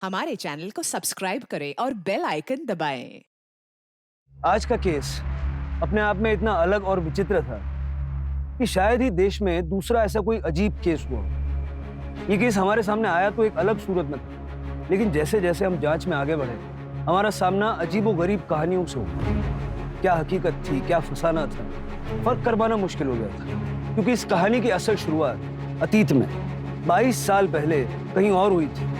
हमारे चैनल को सब्सक्राइब करें और बेल आइकन दबाएं। आज का केस अपने आप में इतना अलग और विचित्र था कि शायद ही देश में दूसरा ऐसा कोई अजीब केस हुआ हो। ये केस हमारे सामने आया तो एक अलग सूरत में था, लेकिन जैसे जैसे हम जांच में आगे बढ़े हमारा सामना अजीबोगरीब कहानियों से हुआ। क्या हकीकत थी, क्या फसाना था, फर्क कर पाना मुश्किल हो गया था, क्योंकि इस कहानी की असल शुरुआत अतीत में 22 साल पहले कहीं और हुई थी।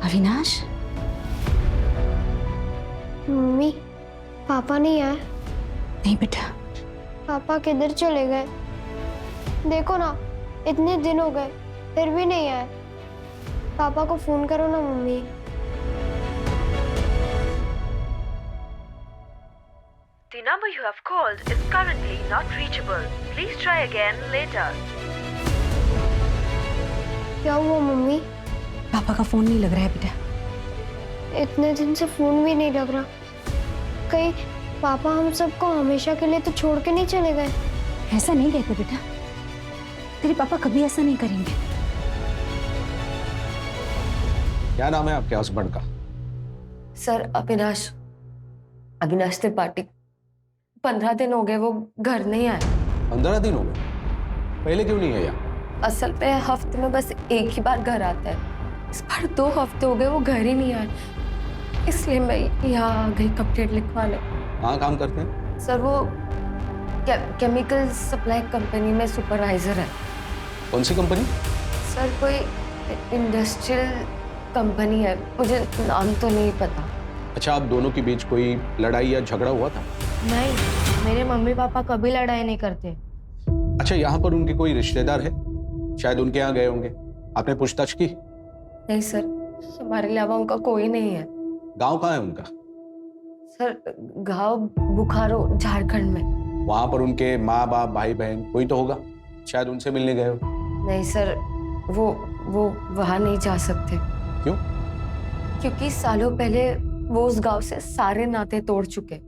अविनाश, मम्मी, पापा नहीं आए। नहीं बेटा। पापा किधर चले गए? देखो ना, इतने दिन हो गए फिर भी नहीं आए। पापा को फोन करो ना mummy. The number you have called is currently not reachable. Please try again later. क्या हुआ मम्मी? पापा का फोन नहीं लग रहा है बेटा। इतने दिन से फोन भी नहीं लग रहा। कहीं पापा हम सबको हमेशा के लिए तो छोड़ के नहीं चले गए? ऐसा नहीं कहते बेटा, तेरे पापा कभी ऐसा नहीं करेंगे। क्या नाम है आपके हस्बैंड का? सर अविनाश, अविनाश त्रिपाठी। 15 दिन हो गए वो घर नहीं आए। 15 दिन हो गए? पहले क्यों नहीं है यहाँ? असल पे हफ्ते में बस एक ही बार घर आता है। इस बार 2 हफ्ते हो गए वो घर ही नहीं आए, इसलिए मैं यहाँ आ गई कंप्लेंट लिखवाने। कहाँ काम करते हैं? सर वो केमिकल सप्लाई कंपनी में सुपरवाइजर है। कौन सी कंपनी? सर कोई इंडस्ट्रियल कंपनी है, मुझे नाम तो नहीं पता। अच्छा, आप दोनों के बीच कोई लड़ाई या झगड़ा हुआ था? नहीं, मेरे मम्मी पापा कभी लड़ाई नहीं करते। अच्छा, यहाँ पर उनके कोई रिश्तेदार है? शायद उनके यहाँ गए होंगे, आपने पूछताछ की? नहीं सर, हमारे अलावा उनका कोई नहीं है। गांव कहाँ है उनका? सर गांव बुखारो, झारखंड में। वहां पर उनके माँ बाप, भाई बहन कोई तो होगा, शायद उनसे मिलने गए हो। नहीं सर, वो वहां नहीं जा सकते। क्यों? क्योंकि सालों पहले वो उस गांव से सारे नाते तोड़ चुके।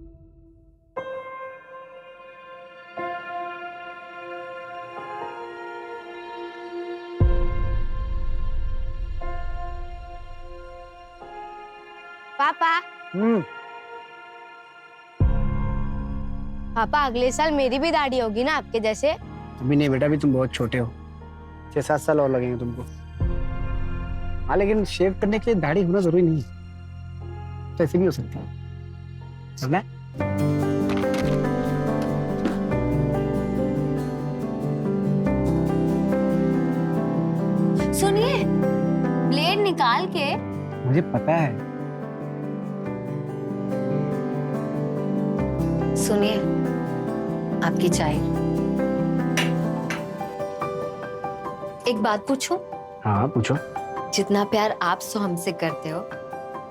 पापा, पापा अगले साल मेरी भी दाढ़ी होगी ना आपके जैसे? अभी नहीं बेटा, अभी तुम बहुत छोटे हो। 6-7 साल और लगेंगे तुमको। हाँ, लेकिन शेव करने के लिए दाढ़ी होना जरूरी नहीं है, तो ऐसे भी हो सकती है। समझा? सुनिए, ब्लेड निकाल के। मुझे पता है। सुनिए, आपकी चाय। एक बात पूछूं? हाँ पूछो। जितना प्यार आप सो हमसे करते हो,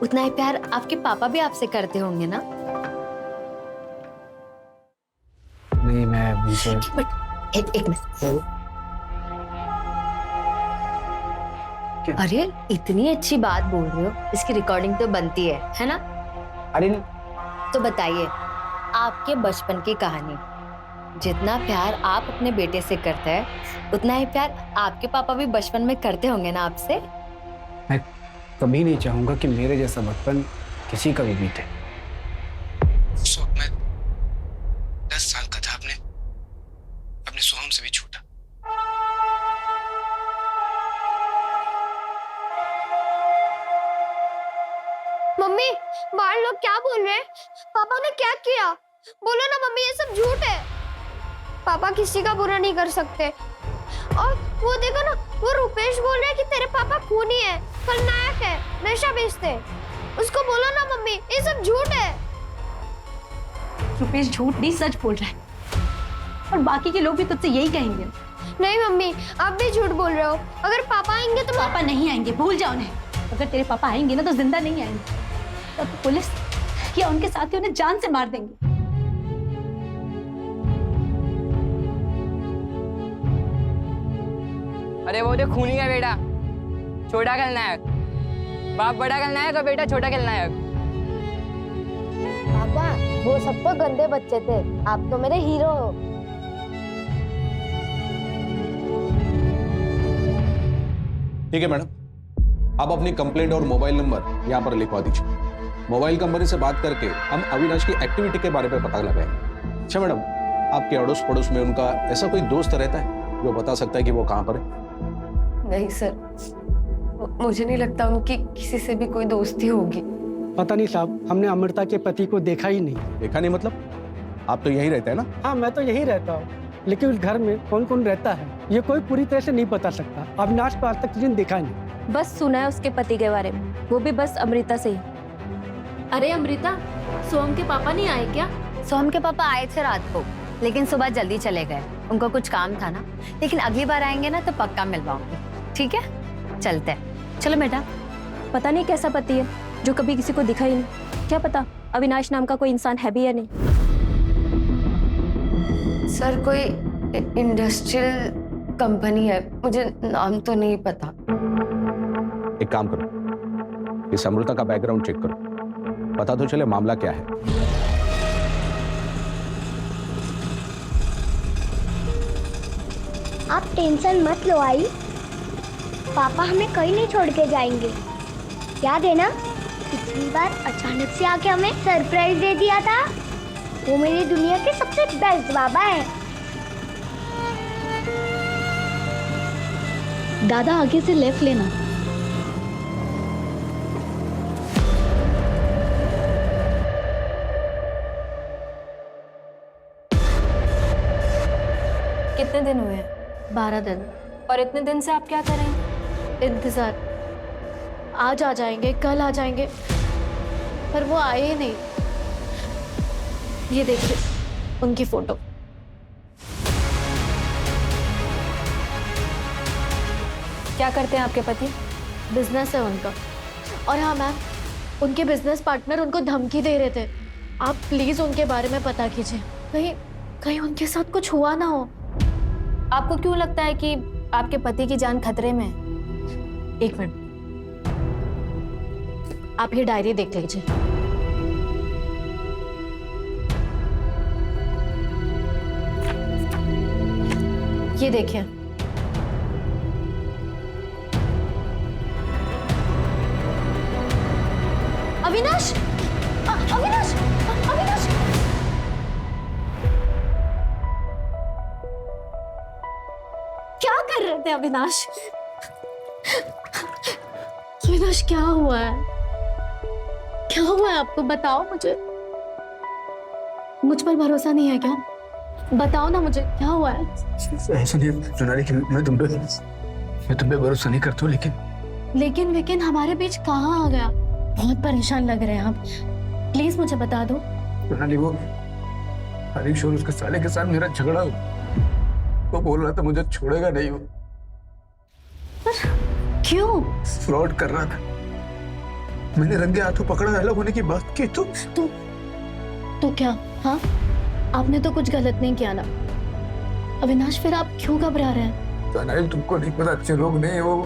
उतना ही प्यार आपके पापा भी आपसे करते होंगे ना? नहीं, मैं उनसे एक मिनट। अरे इतनी अच्छी बात बोल रहे हो, इसकी रिकॉर्डिंग तो बनती है ना? अरे तो बताइए, आपके बचपन की कहानी। जितना प्यार आप अपने बेटे से करते हैं, उतना ही प्यार आपके पापा भी बचपन में करते होंगे ना आपसे? मैं कभी नहीं चाहूंगा कि मेरे जैसा बचपन किसी का भी बीते। उस वक्त मैं 10 साल का था, अपने सोहम से भी छोटा। मम्मी, बाहर लोग क्या बोल रहे हैं? पापा ने क्या किया? बोलो ना मम्मी, ये सब झूठ है। पापा किसी का बुरा नहीं कर सकते। और वो देखो ना, वो रुपेश बोल रहा है कि तेरे पापा खूनी है, खलनायक है, नशा बेचते हैं। उसको बोलो ना मम्मी, ये सब झूठ है। रुपेश झूठ नहीं सच बोल रहा है, और बाकी के लोग भी तुझसे यही कहेंगे। नहीं मम्मी, आप भी झूठ बोल रहे हो। अगर पापा आएंगे तो पापा नहीं आएंगे, भूल जाओ उन्हें। अगर तेरे पापा आएंगे ना तो जिंदा नहीं आएंगे, तब तो पुलिस या उनके साथी उन्हें जान से मार देंगे। अरे वो तो खूनी का बेटा, छोटा खलनायक। बाप बड़ा खलनायक और बेटा छोटा खलनायक। पापा, वो सब तो गंदे बच्चे थे, आप तो मेरे हीरो हो। ठीक है मैडम, आप अपनी कंप्लेंट और मोबाइल नंबर यहाँ पर लिखवा दीजिए। मोबाइल कंपनी से बात करके हम अविनाश की एक्टिविटी के बारे में पता लगाएंगे। अच्छा मैडम, आपके अड़ोस पड़ोस में उनका ऐसा कोई दोस्त रहता है जो बता सकता है कि वो कहाँ पर है? नहीं सर, मुझे नहीं लगता उनकी किसी से भी कोई दोस्ती होगी। पता नहीं साहब, हमने अमृता के पति को देखा ही नहीं। देखा नहीं मतलब? आप तो यहीं रहते हैं ना? हाँ, मैं तो यहीं रहता हूँ, लेकिन उस घर में कौन कौन रहता है ये कोई पूरी तरह से नहीं बता सकता। अविनाश को आज तक किसी ने देखा नहीं। बस सुना है उसके पति के बारे में, वो भी बस अमृता से ही। अरे अमृता, सोम के पापा नहीं आए क्या? सोम के पापा आए थे रात को, लेकिन सुबह जल्दी चले गए। उनको कुछ काम था ना, लेकिन अगली बार आएंगे ना तो पक्का मिलवाऊंगी। ठीक है, चलते हैं। चलो बेटा। पता नहीं कैसा पति है जो कभी किसी को दिखा ही नहीं। क्या पता अविनाश नाम का कोई इंसान है भी या नहीं। सर, कोई इंडस्ट्रियल कंपनी है, मुझे नाम तो नहीं पता। एक काम करो, इस अमृता का बैकग्राउंड चेक करो, पता तो चले मामला क्या है। आप टेंशन मत लो आई, पापा हमें कहीं नहीं छोड़ के जाएंगे। याद है ना, पिछली बार अचानक से आके हमें सरप्राइज दे दिया था। वो मेरी दुनिया के सबसे बेस्ट बाबा है। दादा, आगे से लेफ्ट लेना। कितने दिन हुए हैं? 12 दिन। और इतने दिन से आप क्या कर रहे हैं? इंतजार। आज आ जाएंगे, कल आ जाएंगे, पर वो आए ही नहीं। ये देखिए उनकी फोटो। क्या करते हैं आपके पति? बिजनेस है उनका। और हाँ मैम, उनके बिजनेस पार्टनर उनको धमकी दे रहे थे। आप प्लीज उनके बारे में पता कीजिए, कहीं कहीं उनके साथ कुछ हुआ ना हो। आपको क्यों लगता है कि आपके पति की जान खतरे में है? एक मिनट, आप ये डायरी देख लीजिए। ये देखिए, अविनाश, अविनाश, अविनाश, क्या कर रहे थे अविनाश? अविनाश, क्या हुआ है? क्या हुआ है आपको? बताओ मुझे। मुझ पर भरोसा नहीं है क्या? बताओ ना मुझे, क्या हुआ है? ऐसा नहीं सोनाली कि मैं तुम पे भरोसा नहीं करता हूँ, लेकिन हमारे बीच कहाँ आ गया? बहुत परेशान लग रहे हैं आप, प्लीज मुझे बता दो। सोनाली, वो हरीश और उसके साले के साथ मेरा झगड़ा हो, वो बोल रहा था मुझे छोड़ेगा नहीं। वो क्यों? फ्रॉड कर रहा था। मैंने रंगे हाथों पकड़ा, अलग होने की बात की तो क्या? हाँ, आपने तो कुछ गलत नहीं किया ना अविनाश, फिर आप क्यों घबरा रहे हैं? सोनाली, तुमको नहीं पता, अच्छे लोग नहीं वो,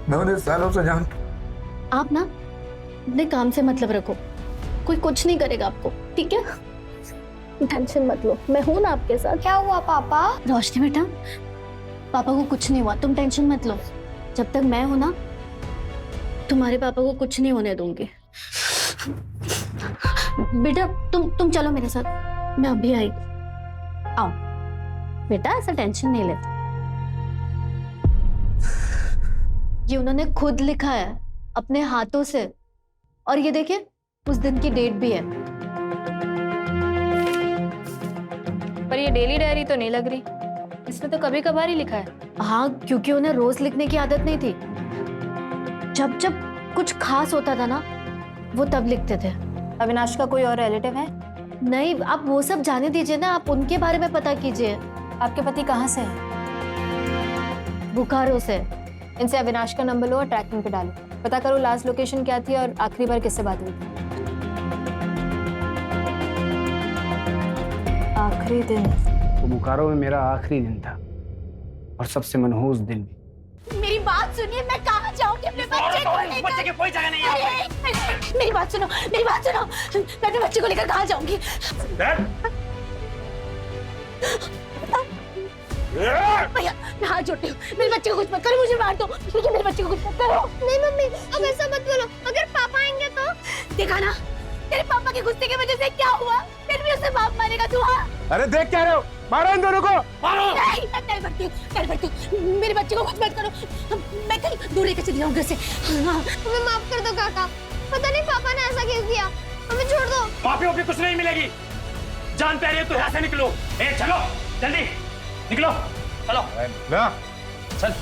मैं उन्हें सालों से जानता। आप ना अपने काम से मतलब रखो, कोई कुछ नहीं करेगा आपको, ठीक है? टेंशन मत लो, मैं हूं ना आपके साथ। क्या हुआ पापा? रोशनी बेटा, पापा को कुछ नहीं हुआ, तुम टेंशन मत लो। जब तक मैं हूं ना, तुम्हारे पापा को कुछ नहीं होने दूंगी। बेटा तुम चलो मेरे साथ, मैं अभी आई। आओ बेटा, ऐसा टेंशन नहीं लेते। ये उन्होंने खुद लिखा है अपने हाथों से, और ये देखिए उस दिन की डेट भी है। पर ये डेली डायरी तो नहीं लग रही, इसमें तो कभी कभार ही लिखा है। हाँ, क्योंकि उन्हें रोज लिखने की आदत नहीं थी। जब जब कुछ खास होता था ना, वो तब लिखते थे। अविनाश का कोई और रिलेटिव है? नहीं, आप वो सब जाने दीजिए ना, आप उनके बारे में पता कीजिए। आपके पति कहाँ से है? बुखारो से। इनसे अविनाश का नंबर लो और ट्रैकिंग पे डालो, पता करो लास्ट लोकेशन क्या थी और आखिरी बार किससे बात हुई थी। आखिरी दिन तो बुखारो में मेरा आखिरी दिन था और सबसे मनहूस दिन भी। मेरी बात सुनिए, मैं कहाँ जाऊंगी अपने बच्चे को लेकर? बच्चे की कोई जगह नहीं है। मेरी बात सुनो, मेरी बात सुनो। मैं अपने बच्चे को लेकर कहाँ जाऊंगी? भैया, मैं हाथ जोड़ती हूँ, मेरे बच्चे को कुछ मत करो, मुझे मार दो, लेकिन मेरे बच्चे को कुछ मत करो। नहीं मम्मी, अब ऐसा मत बोलो, अगर पापा आएंगे तो? देखा ना, तेरे पापा के गुस्से की वजह से क्या हुआ? फिर भी उसे बाप मारेगा तू? हाँ, अरे देख क्या रहे हो, मारो इन दोनों को, मारो। नहीं, मैं नहीं बढ़ती हूँ, मेरे बच्चे को कुछ मत करो, मैं कहीं दूर लेकर चली जाऊँ घर से। हमें माफ कर दो काका, पता नहीं पापा ने ऐसा क्यों किया, हमें छोड़ दो। माफी वाफी कुछ नहीं मिलेगी, जान प्यारी है तो यहाँ से निकलो। ए चलो जल्दी निकलो, चलो ना चल।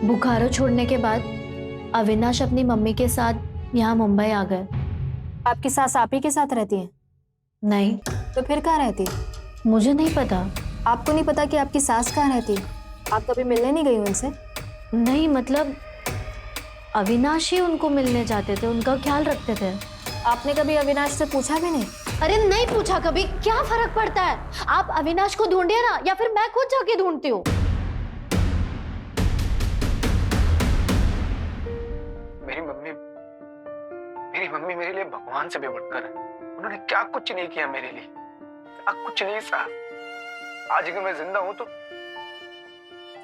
बुखारो छोड़ने के बाद अविनाश अपनी मम्मी के साथ यहाँ मुंबई आ गए। आपकी सास आप ही के साथ रहती है? नहीं। तो फिर कहाँ रहती है? मुझे नहीं पता। आपको नहीं पता कि आपकी सास कहाँ रहती है? आप कभी मिलने नहीं गई उनसे? नहीं, मतलब अविनाश ही उनको मिलने जाते थे, उनका ख्याल रखते थे। आपने कभी अविनाश से पूछा भी नहीं? अरे नहीं पूछा कभी, क्या फर्क पड़ता है? आप अविनाश को ढूंढिए ना, या फिर मैं खुद जाके ढूंढती हूँ। मेरी मम्मी मेरे लिए भगवान से भी बढ़कर है। उन्होंने क्या कुछ नहीं किया मेरे लिए, क्या कुछ नहीं सहा। आज अगर मैं जिंदा हूं तो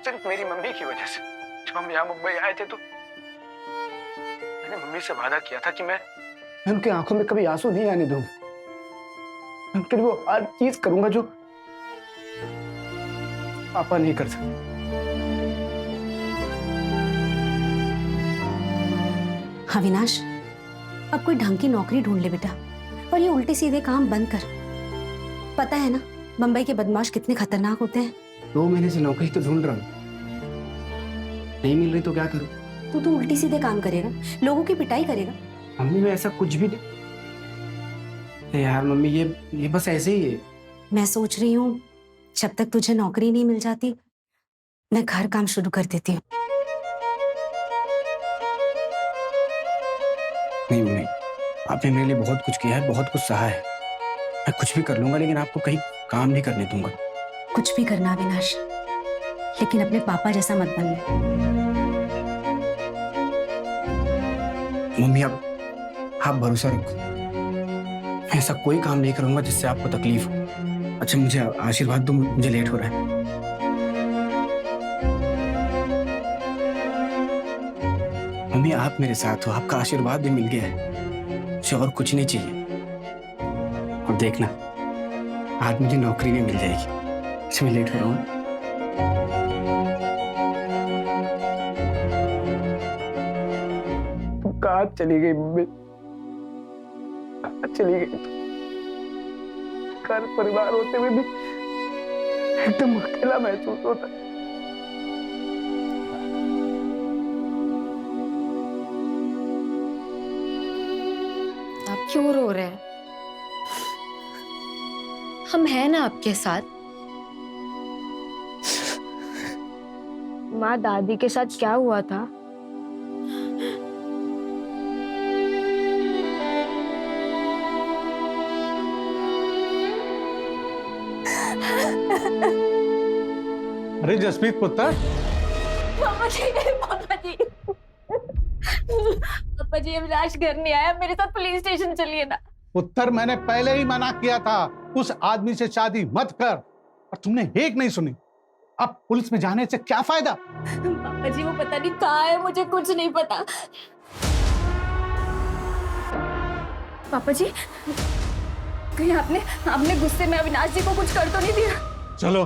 सिर्फ मेरी मम्मी की वजह से। जब हम यहाँ मुंबई आए थे तो मैंने मम्मी से वादा किया था कि मैं उनकी आंखों में कभी आंसू नहीं आने दूंगा। मैं उनके लिए वो हर चीज करूंगा जो पापा नहीं कर सकते। अविनाश, अब कोई ढंग की नौकरी ढूंढ ले बेटा, और ये उल्टे सीधे काम बंद कर। पता है ना मुंबई के बदमाश कितने खतरनाक होते हैं। 2 महीने से नौकरी तो ढूंढ रहा हूँ, नहीं मिल रही तो क्या करूँ? तू उल्टी सीधे काम करेगा, लोगों की पिटाई करेगा। मम्मी मैं ऐसा कुछ भी नहीं। यार मम्मी ये बस ऐसे ही है। मैं सोच रही हूँ जब तक तुझे नौकरी नहीं मिल जाती मैं घर काम शुरू कर देती हूँ। नहीं मम्मी, आपने मेरे लिए बहुत कुछ किया है, बहुत कुछ सहा है। मैं कुछ भी कर लूंगा, लेकिन आपको कहीं काम नहीं करने दूंगा। कुछ भी करना अविनाश, लेकिन अपने पापा जैसा मत बनना। मम्मी आप भरोसा रखो, मैं ऐसा कोई काम नहीं करूंगा जिससे आपको तकलीफ हो। अच्छा मुझे आशीर्वाद दो, मुझे लेट हो रहा है। मम्मी आप मेरे साथ हो, आपका आशीर्वाद भी मिल गया है, मुझे और कुछ नहीं चाहिए। और देखना आज मुझे नौकरी भी मिल जाएगी। अच्छा मैं लेट हो रहा हूँ। तुम कहाँ चली गई मम्मी? कहाँ चली गई? घर परिवार होते हुए भी एकदम अकेला महसूस होता है। आप क्यों रो रहे हैं? हम हैं ना आपके साथ। माँ, दादी के साथ क्या हुआ था? अरे जसप्रीत पुत्र, पापा जी, पापा जी, पापा जी, अविनाश घर नहीं आया, मेरे साथ पुलिस स्टेशन चलिए ना। पुत्र मैंने पहले ही मना किया था उस आदमी से शादी मत कर, और तुमने एक नहीं सुनी। अब पुलिस में जाने से क्या फायदा? पापा जी वो पता नहीं कहाँ है, मुझे कुछ नहीं पता। पापा जी कहीं आपने गुस्से में अविनाश जी को कुछ कर तो नहीं दिया? चलो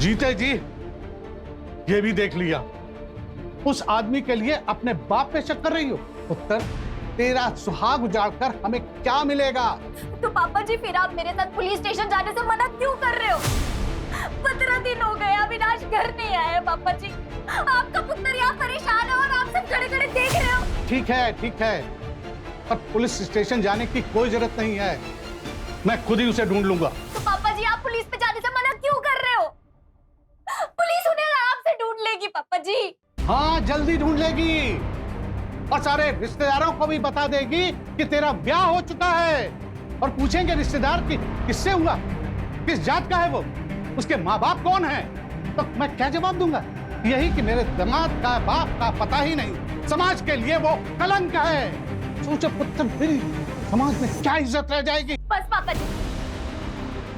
जीते जी ये भी देख लिया। उस आदमी के लिए अपने बाप पे शक कर रही हो। पुत्र तेरा सुहाग उजाड़कर हमें क्या मिलेगा? तो पापा जी फिर आप मेरे साथ पुलिस स्टेशन जाने से मना क्यों कर रहे हो? 15 दिन हो गए अविनाश घर नहीं आया। पापा जी आपका पुत्र यहाँ परेशान है और आप सब खड़े खड़े देख रहे हो। ठीक है, पर पुलिस स्टेशन जाने की कोई जरूरत नहीं है, मैं खुद ही उसे ढूंढ लूंगा। तो पापा जी आप पुलिस पे जाने से मना क्यों कर रहे हो? पुलिस उन्हें आपसे ढूंढ लेगी पापा जी। हाँ जल्दी ढूंढ लेगी, और सारे रिश्तेदारों को भी बता देगी कि तेरा ब्याह हो चुका है। और पूछेंगे रिश्तेदार कि किससे हुआ, किस जात का है वो, उसके माँ बाप कौन है, तो मैं क्या जवाब दूंगा? यही कि मेरे दामाद का बाप का पता ही नहीं, समाज के लिए वो कलंक है। सोचो पुत्र मेरी समाज में क्या इज्जत रह जाएगी? बस पापा जी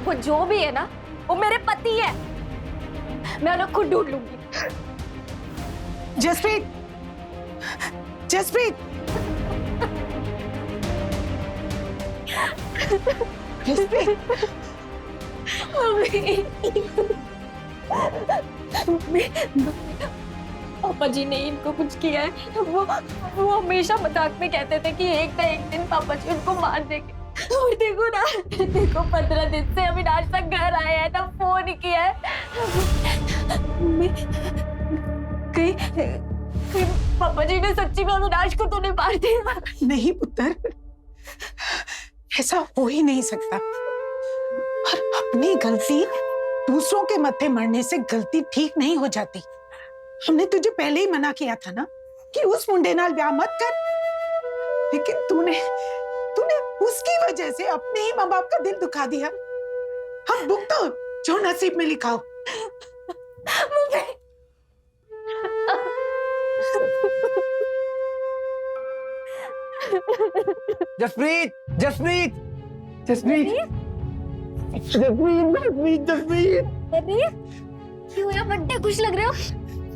वो जो भी है ना वो मेरे पति है, मैं उन्हें खुद ढूंढ लूंगी। जसप्रीत, जसप्रीत, जसप्रीत, पापा जी ने इनको कुछ किया है। वो हमेशा मजाक में कहते थे कि एक ना एक दिन पापा जी उनको मार देंगे। और देखो ना, देखो 15 दिन से अविनाश तक घर आया है ना, फोन किया है। कहीं पापा जी ने सच्ची में अविनाश को तो नहीं मार दिया? नहीं पुत्र, ऐसा हो ही नहीं सकता। और अपनी गलती दूसरों के मत्थे मरने से गलती ठीक नहीं हो जाती। हमने तुझे पहले ही मना किया था ना कि उस मुंडे नाल ब्याह मत कर, लेकिन तूने उसकी वजह से अपने ही माँ बाप का दिल दुखा दिया। हम भुगतो जो नसीब में लिखा हो। जसप्रीत, जसप्रीत, जसप्रीत, क्यों यार बड्डे खुश लग रहे हो?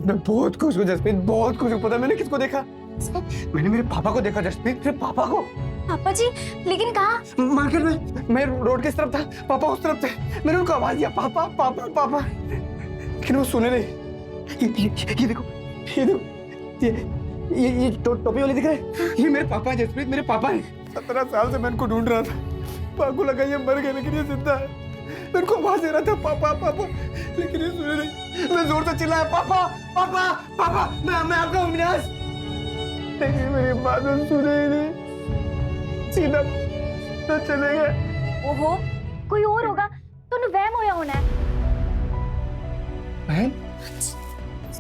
मैं बहुत खुश हूँ जसप्रीत, बहुत खुश हूँ। पता मैंने किसको देखा? मैंने मेरे पापा को देखा जसप्रीत, मेरे पापा को। पापा जी लेकिन कहाँ? मार्केट में, मैं रोड किस तरफ था, पापा उस तरफ थे। मैंने उनको आवाज दिया पापा पापा पापा, लेकिन वो सुने नहीं। ये देखो, ये टोपी वाले दिख रहे हैं, ये मेरे पापा हैं जसप्रीत, मेरे पापा हैं। 17 साल से मैं इनको ढूंढ रहा था। पापा को लगा ये मर गए, लेकिन ये जिंदा है। मैं इनको आवाज दे रहा था पापा पापा, लेकिन ये सुने नहीं। मैं जोर से चिल्लाया पापा पापा पापा, मैं आपका अविनाश, लेकिन मेरी बात सुने ही नहीं, सीधा तो चले गए। ओहो, कोई और होगा तो वहम होया होना है। बहन,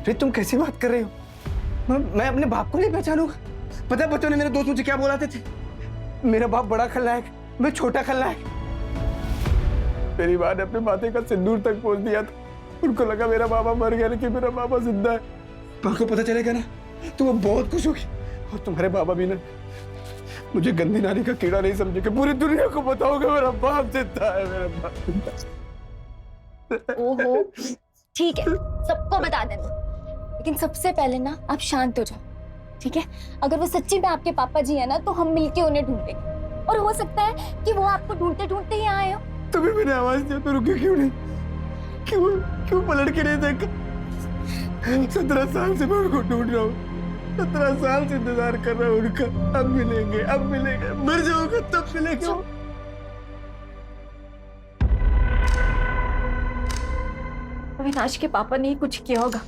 फिर तुम कैसी बात कर रहे हो? मैं अपने बाप को नहीं पहचानूंगा? पता है बच्चों ने, मेरे दोस्त मुझे क्या बोलाते थे? मेरा बाप बड़ा खलनायक, मैं छोटा खलनायक। मेरी माँ ने अपने माथे का सिंदूर तक पोंछ दिया था। उनको लगा मेरा बाबा मर गया, लेकिन मेरा बाबा जिंदा है। माँ को पता चलेगा ना तो वो बहुत खुश होगी। और तुम्हारे बाबा भी ना मुझे गंदी नारी का कीड़ा नहीं समझेगा। पूरी दुनिया को बताओगे मेरा बाप जिंदा है, मेरा बाप जिंदा है। ओहो, ठीक है, सबको बता देना, लेकिन सबसे पहले ना आप शांत हो जाओ, ठीक है? अगर वो सच्ची में आपके पापा जी है ना तो हम मिलके उन्हें ढूंढेंगे, और हो सकता है कि वो आपको ढूंढते ढूंढते ही आए हो। तभी मैंने आवाज दिया तो रुके क्यों नहीं? क्यों पलट के नहीं देखा? 17 साल से मैं उनको ढूंढ रहा हूँ, 17 साल से इंतजार कर रहा हूँ उनका। अब मिलेंगे, मर जाऊंगा तब मिलेंगे। अविनाश के पापा ने ही कुछ किया होगा।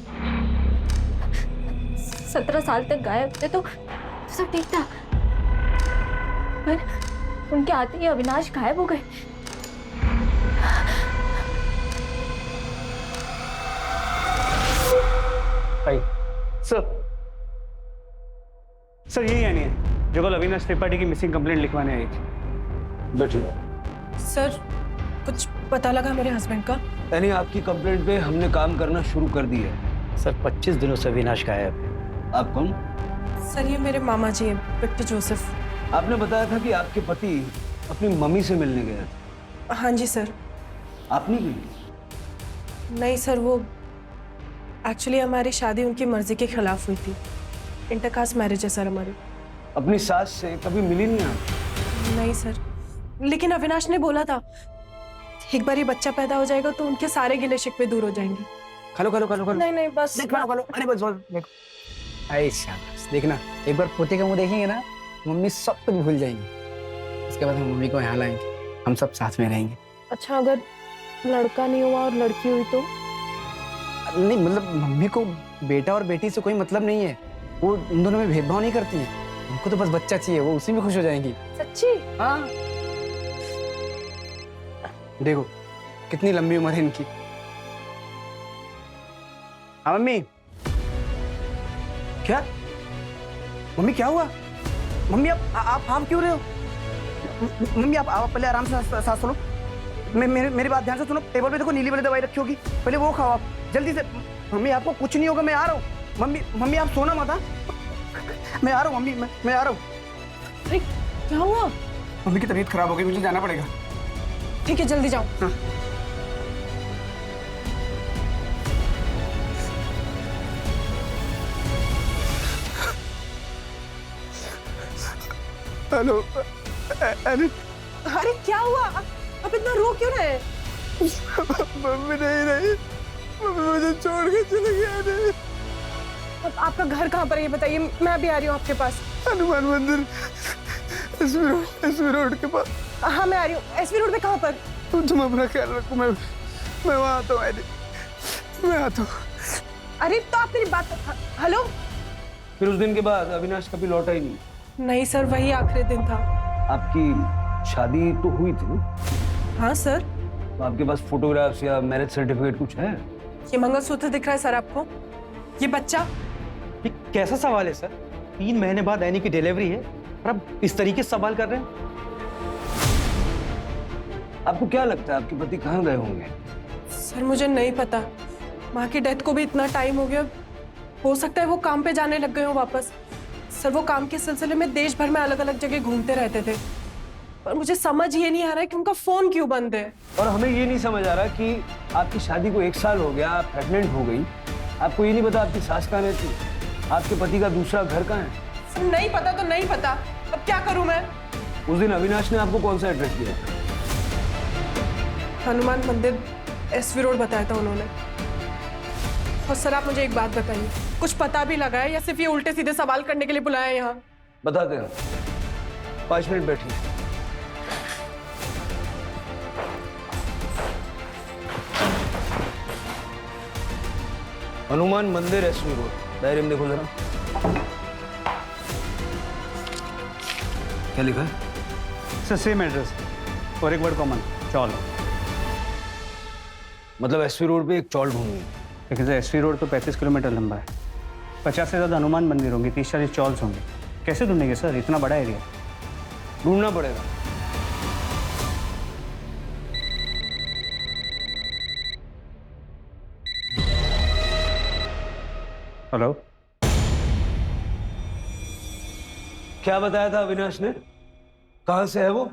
17 साल तक गायब थे तो सब ठीक था, पर उनके आते ही अविनाश गायब हो गए। सर यही यानी है जो कल अविनाश त्रिपाठी की मिसिंग कंप्लेंट लिखवाने आई थी। सर कुछ पता लगा मेरे हस्बैंड का? यानी आपकी कंप्लेंट पे हमने काम करना शुरू कर दिया है। सर 25 दिनों से अविनाश गायब है। आप कौन? सर ये मेरे मामा जी हैं, विक्टर जोसेफ। आपने बताया था कि आपके पति अपनी मम्मी से मिलने गए थे। हाँ जी सर। आप नहीं गई? नहीं सर, वो एक्चुअली हमारी शादी उनकी मर्जी के खिलाफ हुई थी। इंटरकास्ट मैरिज है सर हमारी। अपनी सास से कभी मिली नहीं आप? नहीं सर, लेकिन अविनाश ने बोला था एक बार ये बच्चा पैदा हो जाएगा तो उनके सारे गिले शिकवे दूर हो जाएंगे। खलो खलो खलो खलो। नहीं नहीं बस खलो खलो। अरे बस बस देखो। अरे शाबाश, देखना एक बार पोते का मुंह देखेंगे ना, मम्मी सब कुछ भूल जाएंगी। उसके बाद हम मम्मी को यहाँ लाएंगे, हम सब साथ में रहेंगे। अच्छा, अगर लड़का नहीं हुआ और लड़की हुई तो? नहीं मतलब मम्मी को बेटा और बेटी से कोई मतलब नहीं है, वो उन दोनों में भेदभाव नहीं करती है। उनको तो बस बच्चा चाहिए, वो उसी में खुश हो जाएंगी। सच्ची? हाँ देखो कितनी लंबी उम्र है इनकी। हाँ मम्मी। क्या मम्मी क्या हुआ? मम्मी आप क्यों रहे हो? मम्मी आप पहले आराम से सांस लो। मेरी बात ध्यान से सुनो। टेबल पे देखो नीली वाली दवाई रखी होगी, पहले वो खाओ आप जल्दी से। मम्मी आपको कुछ नहीं होगा, मैं आ रहा हूँ। मम्मी आप सोना मत। मैं आ रहा हूँ मम्मी, मैं आ रहा हूँ। अरे क्या हुआ? मम्मी की तबीयत खराब हो गई, मुझे जाना पड़ेगा। ठीक है जल्दी जाओ। हाँ। हेलो। अरे क्या हुआ? अब इतना रो क्यों रहे? मम्मी नहीं रही, मम्मी मुझे छोड़ के चले गए। अब आपका घर कहाँ पर है ये बताइए, मैं अभी आ रही हूँ आपके पास। हनुमान मंदिर एसवी रोड के पास। हाँ मैं आ रही हूँ। एसवी रोड पे कहाँ पर? तुम अपना ख्याल रखो, मैं वहाँ आता हूँ। मैं आता हूँ। अरे तो आप मेरी बात। हेलो। फिर उस दिन के बाद अविनाश कभी लौटा ही नहीं? नहीं सर, वही आखिरी दिन था। आपकी शादी तो हुई थी ना? हाँ सर। तो आपके पास फोटोग्राफ्स या मैरिज सर्टिफिकेट कुछ है? ये मंगलसूत्र दिख रहा है सर आपको? ये बच्चा? ये कैसा सवाल है सर? 3 महीने बाद एनी की डिलीवरी है और आप इस तरीके से सवाल कर रहे हैं? आपको क्या लगता है आपके पति कहाँ गए होंगे? सर मुझे नहीं पता, माँ की डेथ को भी इतना टाइम हो गया, हो सकता है वो काम पे जाने लग गए हो वापस। सर वो काम के सिलसिले में देश भर में अलग अलग जगह घूमते रहते थे, पर मुझे समझ ये नहीं आ रहा है कि उनका फोन क्यों बंद है। और हमें ये नहीं समझ आ रहा कि आपकी शादी को 1 साल हो गया, आप प्रेग्नेंट हो गई, आपको ये नहीं पता आपकी सास कहाँ रहती, आपके पति का दूसरा घर कहाँ है? सर नहीं पता तो नहीं पता, अब क्या करूं मैं? उस दिन अविनाश ने आपको कौन सा एड्रेस दिया? हनुमान मंदिर एसवी रोड बताया था उन्होंने। और सर आप मुझे एक बात बताइए, कुछ पता भी लगा है या सिर्फ ये उल्टे सीधे सवाल करने के लिए बुलाया है यहाँ? बताते हैं, 5 मिनट बैठिए। हनुमान मंदिर एसवी रोड, डायरी में देखो जरा। क्या लिखा है? सर सेम एड्रेस और एक वर्ड कॉमन, चौल। मतलब एसवी रोड पे एक चौल ढूंढनी है? लेकिन सर एसवी रोड तो 35 किलोमीटर लंबा है, 50 से ज़्यादा हनुमान मंदिर होंगे, 30-40 चौल्स होंगे। कैसे ढूंढेंगे सर, इतना बड़ा एरिया? ढूंढना पड़ेगा। हेलो। क्या बताया था अविनाश ने? कहां से है वो?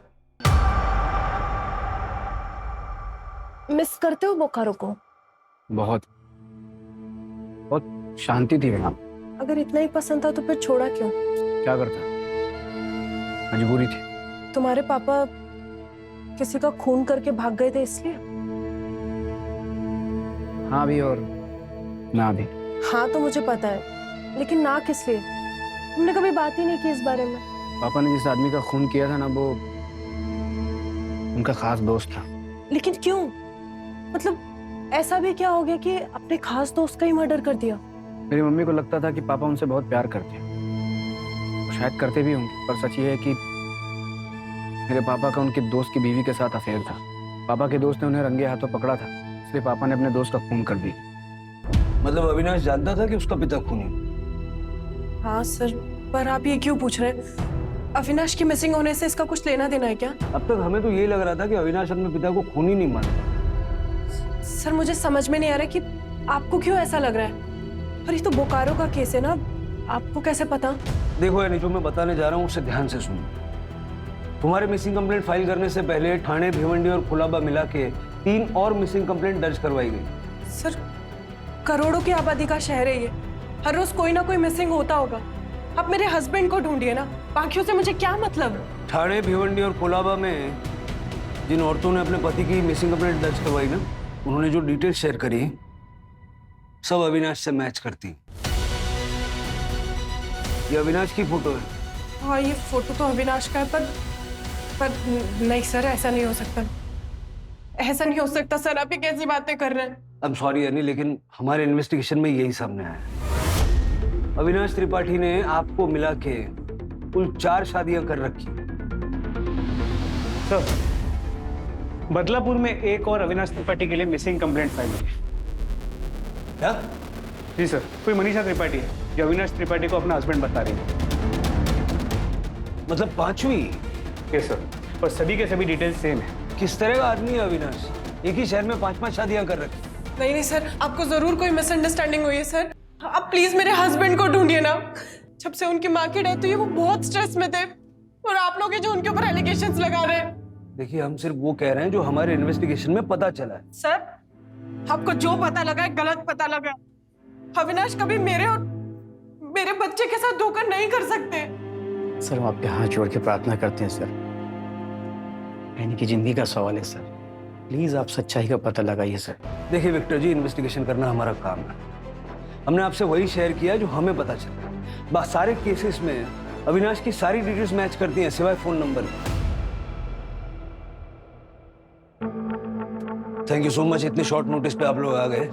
मिस करते हो बोकारो को? बहुत शांति थी वहाँ। अगर इतना ही पसंद था तो फिर छोड़ा क्यों? क्या करता, मजबूरी थी। तुम्हारे पापा किसी का खून करके भाग गए थे इसलिए? हाँ भी और ना भी। हाँ तो मुझे पता है, लेकिन ना किस लिए? तुमने कभी बात ही नहीं की इस बारे में। पापा ने जिस आदमी का खून किया था ना, वो उनका खास दोस्त था। लेकिन क्यों? मतलब ऐसा भी क्या हो गया कि अपने खास दोस्त का ही मर्डर कर दिया? मेरी मम्मी को लगता था कि पापा उनसे बहुत प्यार करते हैं, शायद करते भी होंगे, पर सच ये है कि मेरे पापा का उनके दोस्त की बीवी के साथ अफेयर था। पापा के दोस्त ने उन्हें रंगे हाथों पकड़ा था, इसलिए पापा ने अपने दोस्त का खून कर दिया। मतलब अविनाश जानता था कि उसका पिता खूनी? हाँ सर, पर आप ये क्यों पूछ रहे हैं? अविनाश की मिसिंग होने से इसका कुछ लेना देना है क्या? अब तक हमें तो यही लग रहा था कि अविनाश अपने पिता को खूनी नहीं मानता। सर मुझे समझ में नहीं आ रहा कि आपको क्यों ऐसा लग रहा है। और ये तो बोकारो का केस है ना, आपको कैसे पता? देखो यानी जो मैं बताने जा रहा हूँ उसे ध्यान से सुनो। तुम्हारे मिसिंग कंप्लेंट फाइल करने से पहले ठाणे, भिवंडी और कुलाबा मिला के 3 और मिसिंग कंप्लेंट दर्ज करवाई गई। सर करोड़ों की आबादी का शहर है ये, हर रोज कोई ना कोई मिसिंग होता होगा। आप मेरे हस्बैंड को ढूंढिए ना, बाकियों से मुझे क्या मतलब? ठाणे, भिवंडी और कोलाबा में जिन औरतों ने अपने पति की मिसिंग कंप्लेंट दर्ज करवाई ना, उन्होंने जो डिटेल शेयर करी सब अविनाश से मैच करती। ये अविनाश की फोटो है। हाँ ये फोटो तो अविनाश का है, पर नहीं सर, ऐसा नहीं हो सकता, ऐसा नहीं हो सकता सर। आप ये कैसी बातें कर रहे हैं? आई एम सॉरी यानी, लेकिन हमारे इन्वेस्टिगेशन में यही सामने आया है। अविनाश त्रिपाठी ने आपको मिला के कुल 4 शादियां कर रखी। सर बदलापुर में एक और अविनाश त्रिपाठी के लिए मिसिंग कंप्लेंट फाइल हुई। क्या? जी सर, कोई मनीषा त्रिपाठी है जो अविनाश त्रिपाठी को अपना हस्बैंड बता रही है। मतलब 5वीं? यस सर, और सभी के सभी डिटेल्स सेम है। किस तरह का आदमी है अविनाश? एक ही शहर में 5-5 शादियां कर रखी। नहीं सर, आपको जरूर कोई मिसअंडरस्टैंडिंग हुई है सर। आप प्लीज मेरे हस्बैंड को ढूंढिए ना। जब से उनकी माँ की डेथ हुई वो बहुत स्ट्रेस में थे, और आप लोग हैं जो उनके ऊपर एलिगेशंस लगा रहे हैं। देखिए हम सिर्फ वो कह रहे हैं जो हमारे इन्वेस्टिगेशन में पता चला है। सर आपको जो पता लगा है गलत पता लगा है। अविनाश कभी मेरे और मेरे बच्चे के साथ धोखा नहीं कर सकते। सर हम आपके हाथ जोड़ के प्रार्थना करते हैं सर, यानी कि जिंदगी का सवाल है सर, प्लीज आप सच्चाई का पता लगाइए सर। देखिए विक्टर जी, इन्वेस्टिगेशन करना हमारा काम है। हमने आपसे वही शेयर किया जो हमें पता चला। बस सारे केसेस में अविनाश की सारी डिटेल्स मैच करती हैं सिवाय फोन नंबर के। थैंक यू सो मच, इतने शॉर्ट नोटिस पे आप लोग आ गए।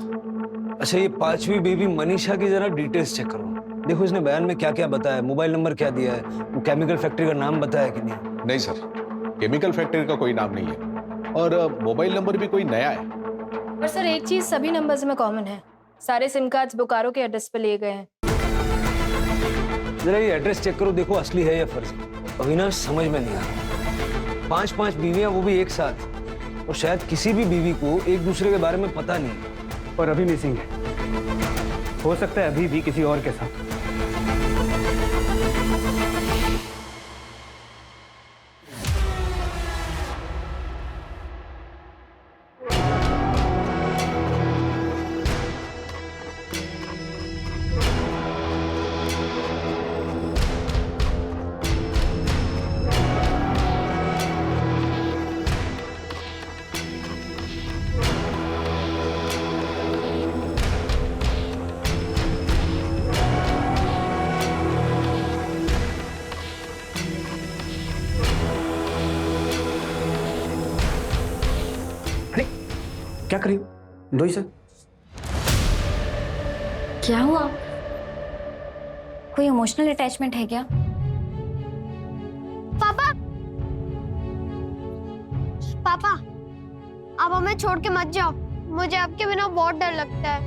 अच्छा ये 5वीं बेबी मनीषा की जरा डिटेल्स चेक करो। देखो इसने बयान में क्या क्या बताया, मोबाइल नंबर क्या दिया है, वो केमिकल फैक्ट्री का नाम बताया कि नहीं? नहीं सर, केमिकल फैक्ट्री का कोई नाम नहीं है, और मोबाइल नंबर भी कोई नया है। पर सर एक चीज सभी नंबर्स में कॉमन है, सारे सिम कार्ड्स बोकारो के एड्रेस पे लिए गए हैं। जरा ये एड्रेस चेक करो, देखो असली है या फर्जी। अविनाश समझ में नहीं आ रहा। 5-5 बीवियां, वो भी एक साथ, और शायद किसी भी बीवी को एक दूसरे के बारे में पता नहीं। और अभी मिसिंग है, हो सकता है अभी भी किसी और के साथ। क्या करी दोई सर? क्या हुआ? कोई इमोशनल अटैचमेंट है क्या? पापा पापा आप हमें छोड़ के मत जाओ, मुझे आपके बिना बहुत डर लगता है।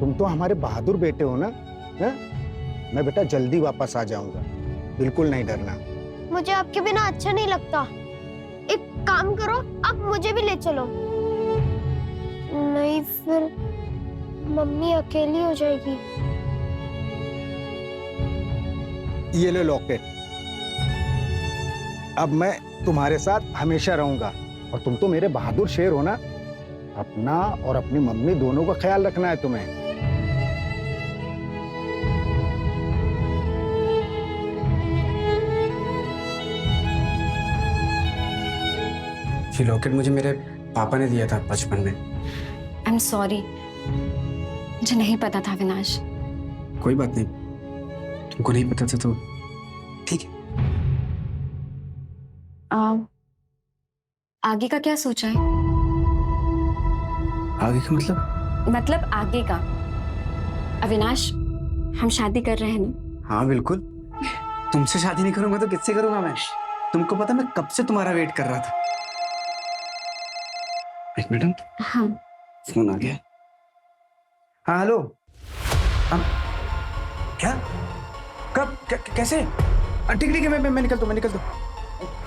तुम तो हमारे बहादुर बेटे हो ना, है? मैं बेटा जल्दी वापस आ जाऊंगा, बिल्कुल नहीं डरना। मुझे आपके बिना अच्छा नहीं लगता। एक काम करो, आप मुझे भी ले चलो। नहीं फिर मम्मी अकेली हो जाएगी। ये लो लॉकेट, अब मैं तुम्हारे साथ हमेशा रहूंगा, और तुम तो मेरे बहादुर शेर हो ना। अपना और अपनी मम्मी दोनों का ख्याल रखना है तुम्हें। ये लॉकेट मुझे मेरे पापा ने दिया था बचपन में। आई एम सॉरी, मुझे नहीं पता था अविनाश। कोई बात नहीं, तुमको नहीं पता था तो ठीक है। आगे का क्या सोचा है? आगे का मतलब आगे का। अविनाश हम शादी कर रहे हैं ना? हाँ बिल्कुल, तुमसे शादी नहीं करूंगा तो किससे करूंगा मैं? तुमको पता मैं कब से तुम्हारा वेट कर रहा था। एक मिनट। हाँ फोन आ गया। हाँ हेलो। क्या? कब? कैसे? ठीक है मैं निकलता हूँ।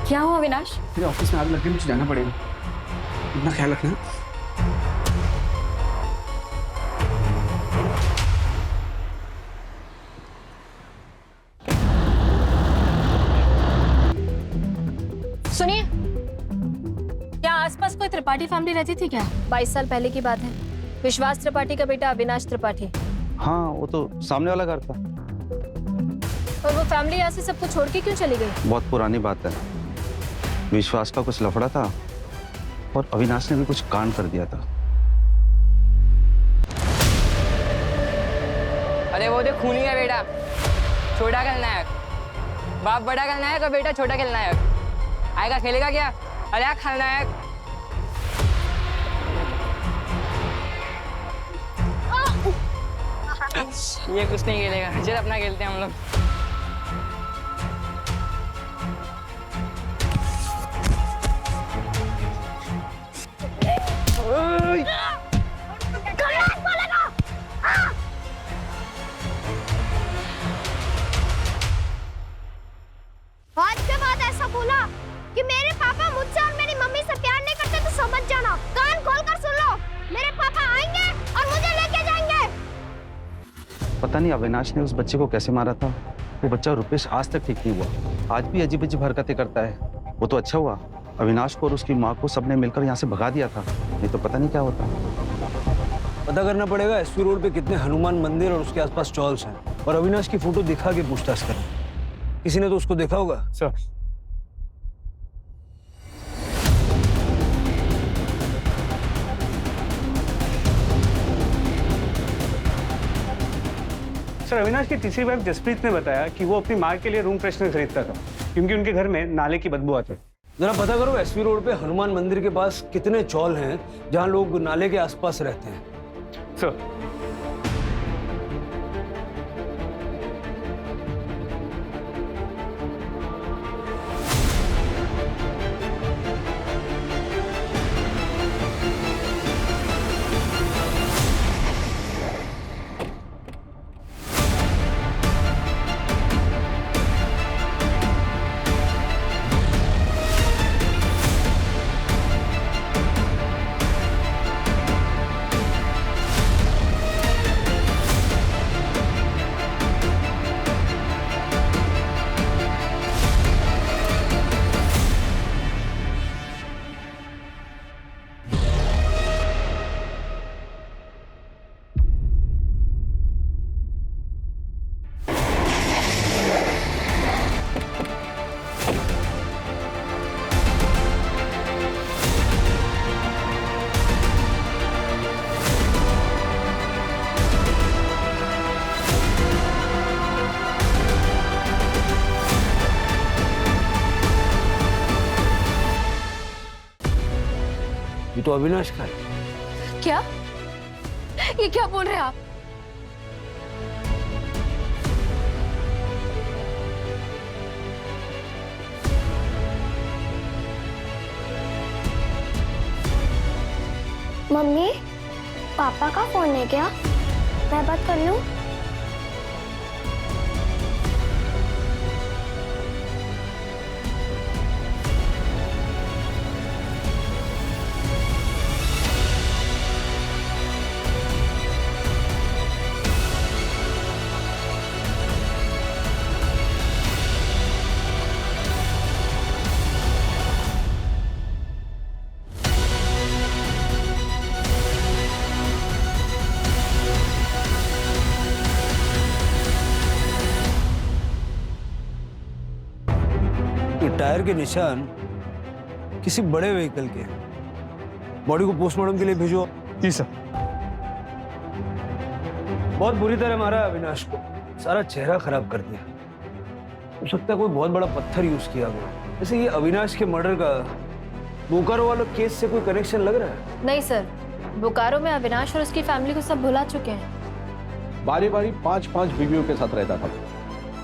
क्या हुआ अविनाश? मेरे ऑफिस में आग लग गई, मुझे जाना पड़ेगा। अपना ख्याल रखना। सुनिए, क्या आसपास कोई त्रिपाठी फैमिली रहती थी क्या? 22 साल पहले की बात है। विश्वास त्रिपाठी का बेटा अविनाश त्रिपाठी। हाँ, वो तो सामने वाला घर था। और वो फैमिली यहाँ से सबको छोड़ के क्यों चली गई? बहुत पुरानी बात है। विश्वास का कुछ लफड़ा था और अविनाश ने भी कुछ कांड कर दिया था। अरे वो जो खूनी का बेटा, छोटा खलनायक। बाप बड़ा खलनायक और बेटा छोटा खलनायक। आएगा खेलेगा क्या? अरे आ खलनायक। ये कुछ नहीं खेलेगा, चल अपना खेलते हैं हम लोग। आज के बाद ऐसा बोला कि मेरे पापा मुझसे और मेरी मम्मी से प्यार नहीं करते तो समझ जाना। कान खोलकर सुन लो, मेरे पापा आएंगे और मुझे लेके जाएंगे। पता नहीं अविनाश ने उस बच्चे को कैसे मारा था। वो बच्चा रुपेश आज तक ठीक नहीं हुआ, आज भी अजीब अजीब हरकतें करता है। वो तो अच्छा हुआ अविनाश को और उसकी माँ को सबने मिलकर यहाँ से भगा दिया था, नहीं तो पता नहीं क्या होता। पता करना पड़ेगा एसपी रोड पे कितने हनुमान मंदिर और उसके आसपास चौल्स हैं, और अविनाश की फोटो दिखा के पूछताछ करें। किसी ने तो उसको देखा होगा। सर, अविनाश की तीसरी वाइफ जसप्रीत ने बताया कि वो अपनी माँ के लिए रूम फ्रेशनर खरीदता था क्योंकि उनके घर में नाले की बदबू आती। जरा पता करो एसपी रोड पे हनुमान मंदिर के पास कितने चौल हैं जहां लोग नाले के आसपास रहते हैं। सर, ये तो अविनाश का है। क्या? ये क्या बोल रहे हैं आप? मम्मी, पापा का फोन है क्या? मैं बात कर लूं? टायर के निशान किसी बड़े व्हीकल के। बॉडी को पोस्टमार्टम के लिए भेजो। जी सर। बहुत बुरी तरह मारा अविनाश को, सारा चेहरा खराब कर दिया। हो सकता है कोई बहुत बड़ा पत्थर यूज किया हुआ। वैसे ये अविनाश के मर्डर का बोकारो वालों केस से कोई कनेक्शन लग रहा है? नहीं सर, बोकारो में अविनाश और उसकी फैमिली को सब भुला चुके हैं। बारी बारी 5-5 बीवियों के साथ रहता था।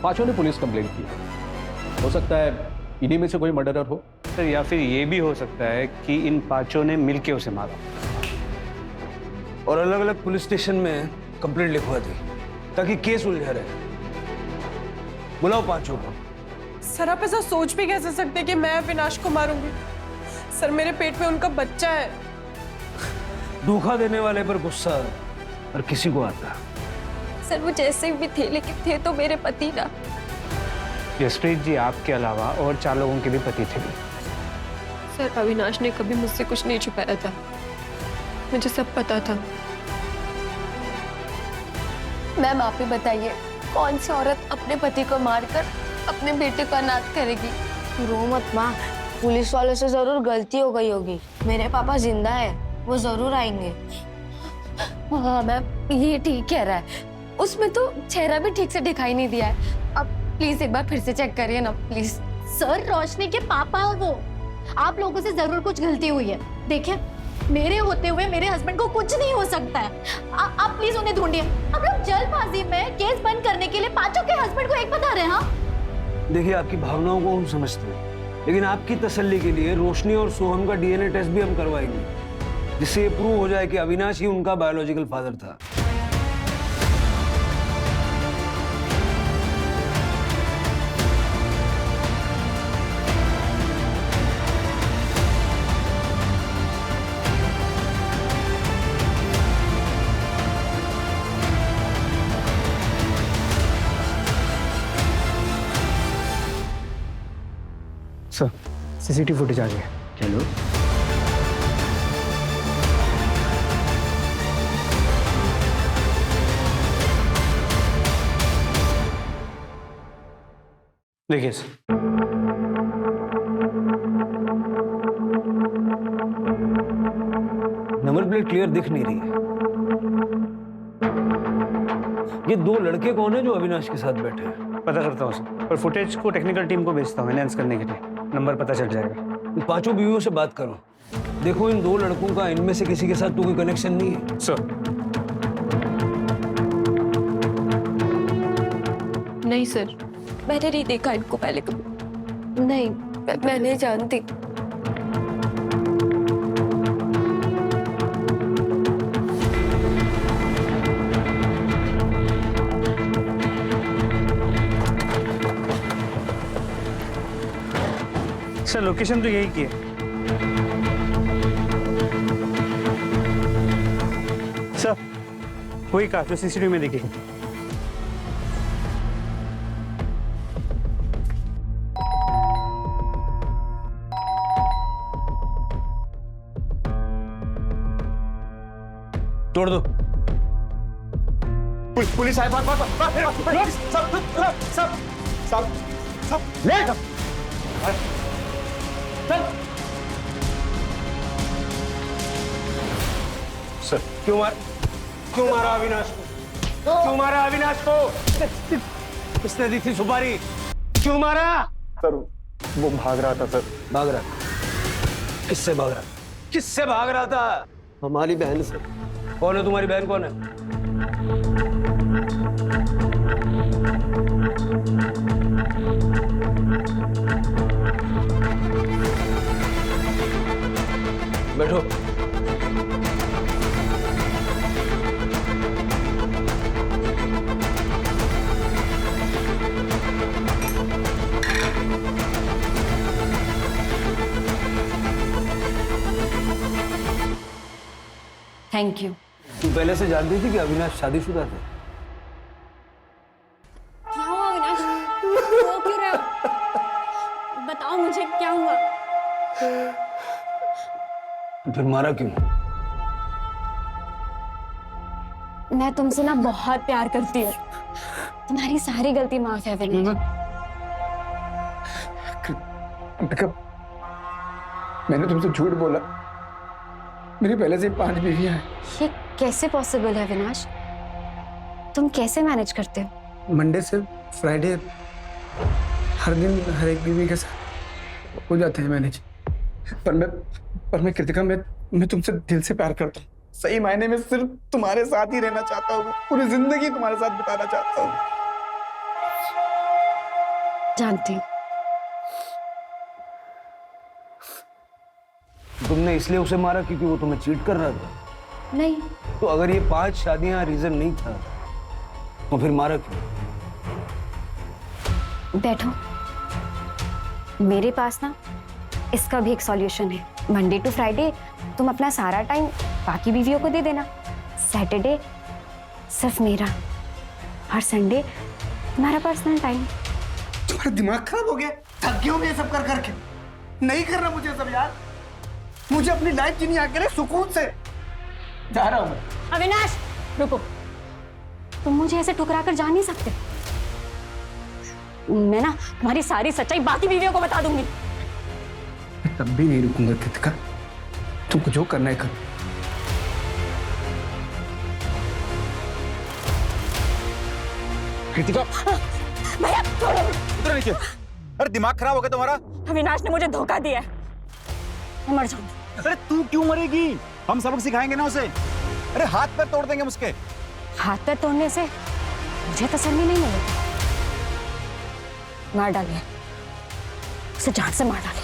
पांचों ने पुलिस कंप्लेंट की। हो सकता है इन्हीं में से कोई मर्डरर हो सर, या फिर ये भी हो सकता है कि इन पांचों ने मिलके उसे मारा और अलग अलग पुलिस स्टेशन में कंप्लेंट लिखवा दी ताकि केस उलझा रहे। बुलाओ पांचों को। सर, आप ऐसा सोच भी कैसे सकते कि मैं अविनाश को मारूंगी? सर मेरे पेट में उनका बच्चा है। धोखा देने वाले पर गुस्सा और किसी को आता। सर वो जैसे भी थे लेकिन थे तो मेरे पति ना। जसप्रीत जी आपके अलावा और 4 लोगों के भी पति थे। सर अविनाश ने कभी मुझसे कुछ नहीं छुपाया था, मुझे सब पता था। मैम आप ही बताइए, कौन सी औरत अपने पति को मारकर अपने बेटे को अनाथ करेगी? रो मत माँ, पुलिस वालों से जरूर गलती हो गई होगी। मेरे पापा जिंदा है, वो जरूर आएंगे। हाँ मैम ये ठीक कह रहा है, उसमें तो चेहरा भी ठीक से दिखाई नहीं दिया है। अब प्लीज एक बार फिर से चेक करिए ना प्लीज। सर रोशनी के पापा है वो, आप लोगों से जरूर कुछ गलती हुई है। देखिए मेरे होते हुए मेरे हस्बैंड को कुछ नहीं हो सकता है। आप प्लीज उन्हें ढूंढिए। हम लोग जल्दबाजी में केस बंद करने के लिए पांचों के हस्बैंड को एक बता रहे हैं। हाँ देखिए आपकी भावनाओं को हम समझते हैं, लेकिन आपकी तसल्ली के लिए रोशनी और सोहम का डीएनए टेस्ट भी हम करवाएंगे, जिससे ये प्रूव हो जाए कि अविनाश ही उनका बायोलॉजिकल फादर था। सर सीसीटीवी फुटेज आ गया। चलो देखिए सर, नंबर प्लेट क्लियर दिख नहीं रही है। ये 2 लड़के कौन है जो अविनाश के साथ बैठे हैं? पता करता हूँ सर, और फुटेज को टेक्निकल टीम को भेजता हूँ एनालाइज करने के लिए। नंबर पता चल जाएगा। इन 5 बीवियों से बात करो, देखो इन 2 लड़कों का इनमें से किसी के साथ तो कोई कनेक्शन नहीं है। सर नहीं सर, मैंने नहीं देखा इनको पहले कभी। नहीं मैं नहीं जानती। सर लोकेशन तो यही की है। सर वही कार जो सीसीटीवी में दिखेगी। तोड़ दो। पुलिस आए, सब ले सर क्यों मारा अविनाश को? क्यों मारा अविनाश को? किसने दी थी सुपारी? क्यों मारा? सर वो भाग रहा था सर। भाग रहा? किससे भाग रहा? किससे भाग रहा था? हमारी बहन से। कौन है तुम्हारी बहन? कौन है? बैठो। Thank you. तू पहले से जानती थी कि अविनाश शादीशुदा थे? क्या हुआ अविनाश? रो क्यों रहे हो? बताओ मुझे क्या हुआ? फिर मारा क्यों? मैं तुमसे ना बहुत प्यार करती हूँ, तुम्हारी सारी गलती माफ है अविनाश। मैंने तुमसे झूठ बोला। मेरी पहले से 5 बीवियां हैं। ये कैसे पॉसिबल है अविनाश? तुम कैसे मैनेज करते हो? मंडे से फ्राइडे हर दिन हर एक बीवी के साथ हो जाते हैं मैनेज। पर मैं कृतिका, मैं तुमसे दिल से प्यार करता हूँ। सही मायने में सिर्फ तुम्हारे साथ ही रहना चाहता हूँ। पूरी जिंदगी तुम्हारे साथ बिताना चाहता हूँ। जानती हूँ। तुमने इसलिए उसे मारा क्योंकि वो तुम्हें चीट कर रहा था? नहीं। तो अगर ये 5 शादियां रीजन नहीं था तो फिर मारा क्यों? बैठो, मेरे पास ना इसका भी एक सॉल्यूशन है। मंडे टू फ्राइडे तुम अपना सारा टाइम बाकी बीवियों को दे देना, सैटरडे सिर्फ मेरा और संडे तुम्हारा पर्सनल टाइम। तुम्हारा दिमाग खराब हो गया? थक गया हूं मैं ये सब कर करके। नहीं करना मुझे सब यार। मुझे अपनी लाइफ जीनी आके रे सुकून से। जा रहा हूं मैं। अविनाश रुको, तुम मुझे ऐसे ठुकरा कर जा नहीं सकते। मैं ना तुम्हारी सारी सच्चाई बाकी बीवियों को बता दूंगी। मैं तब भी नहीं रुकूंगा कृतिका, तुमको जो करना है करो। कृतिका भैया छोड़ो। उतर नीचे। अरे दिमाग खराब हो गया तुम्हारा? अविनाश ने मुझे धोखा दिया है, मैं मर जाऊंगी। अरे तू क्यों मरेगी? हम सबक सिखाएंगे ना उसे। अरे हाथ पैर तोड़ देंगे हम उसके। हाथ पैर तोड़ने से मुझे तसल्ली नहीं मिलेगी। मार डालिए उसे, जान से मार डालिए।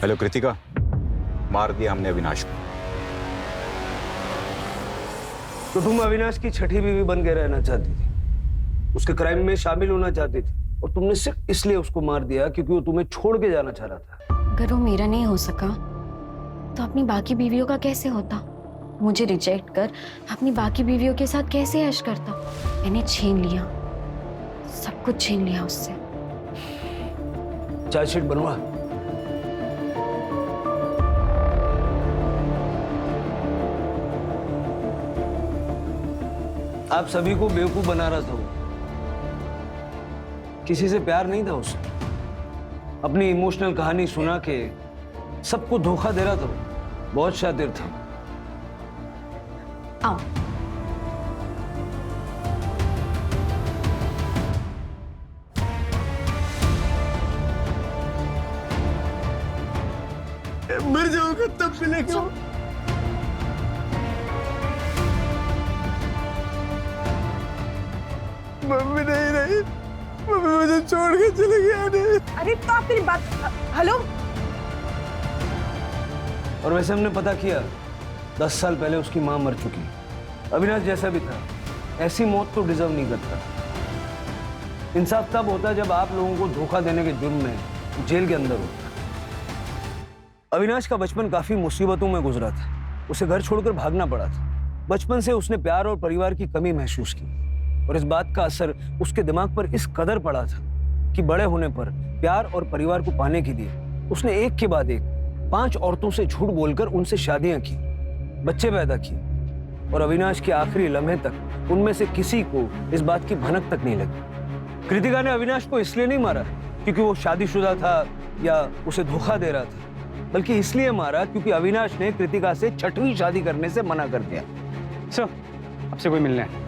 हेलो कृतिका, मार दिया हमने अविनाश को। तो तुम अविनाश की छठी बीवी बन के रहना चाहती थी, उसके क्राइम में शामिल होना चाहती थी, और तुमने सिर्फ इसलिए उसको मार दिया क्योंकि वो तुम्हें छोड़ के जाना चाह रहा था। अगर वो मेरा नहीं हो सका तो अपनी बाकी बीवियों का कैसे होता? मुझे रिजेक्ट कर अपनी बाकी बीवियों के साथ कैसे ऐश करता? मैंने छीन लिया, सब कुछ छीन लिया उससे। चार्जशीट बनवा। आप सभी को बेवकूफ बना रहा था वो। किसी से प्यार नहीं था उसे, अपनी इमोशनल कहानी सुना के सबको धोखा दे रहा था वो। बहुत शातिर था। आओ मर जाऊंगा तब मिलेगा। मम्मी नहीं रही, मम्मी मुझे छोड़ के चले गया। अरे तो आप मेरी बात, हेलो। और वैसे हमने पता किया 10 साल पहले उसकी मां मर चुकी। अविनाश जैसा भी था, ऐसी मौत तो डिजर्व नहीं करता। इंसाफ तब होता है जब आप लोगों को धोखा देने के जुर्म में जेल के अंदर होता। अविनाश का बचपन काफी मुसीबतों में गुजरा था। उसे घर छोड़कर भागना पड़ा था। बचपन से उसने प्यार और परिवार की कमी महसूस की, और इस बात का असर उसके दिमाग पर इस कदर पड़ा था कि बड़े होने पर प्यार और परिवार को पाने के लिए उसने एक के बाद एक 5 औरतों से झूठ बोलकर उनसे शादियां की, बच्चे पैदा किए, और अविनाश के आखिरी लम्हे तक उनमें से किसी को इस बात की भनक तक नहीं लगी। कृतिका ने अविनाश को इसलिए नहीं मारा क्योंकि वो शादीशुदा था या उसे धोखा दे रहा था, बल्कि इसलिए मारा क्योंकि अविनाश ने कृतिका से 6वीं शादी करने से मना कर दिया। सर, आपसे कोई मिलना है?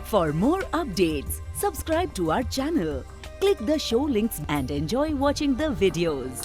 For more updates, subscribe to our channel, click the show links and enjoy watching the videos.